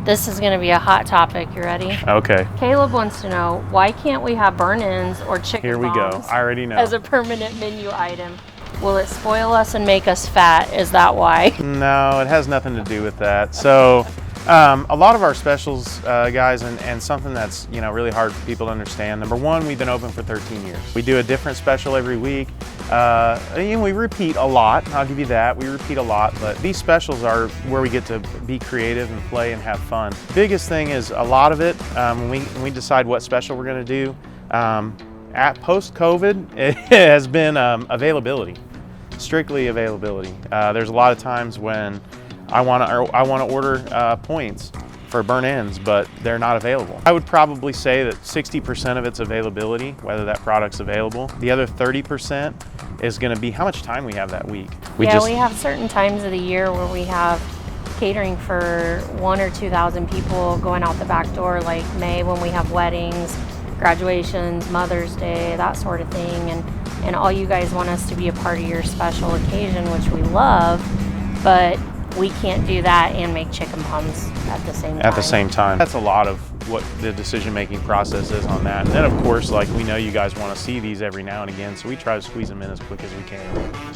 This is gonna be a hot topic. You ready? Okay. Caleb wants to know, why can't we have burn-ins or chicken Here we go. bombs I already know. as a permanent menu item? Will it spoil us and make us fat? Is that why? No, it has nothing to do with that. So a lot of our specials, guys, and something that's really hard for people to understand. Number one, we've been open for 13 years. We do a different special every week. And we repeat a lot, I'll give you that. We repeat a lot, but these specials are where we get to be creative and play and have fun. Biggest thing is a lot of it, when we decide what special we're gonna do, at post-COVID, it has been availability, strictly availability. There's a lot of times when I want to order points for burn-ins, but they're not available. I would probably say that 60% of it's availability, whether that product's available. The other 30% is going to be how much time we have that week. We have certain times of the year where we have catering for 1,000 or 2,000 people going out the back door, like May when we have weddings, graduations, Mother's Day, that sort of thing, and all you guys want us to be a part of your special occasion, which we love, but we can't do that and make chicken bombs at the same time. At the same time. That's a lot of what the decision-making process is on that. And then of course, like, we know you guys want to see these every now and again, so we try to squeeze them in as quick as we can.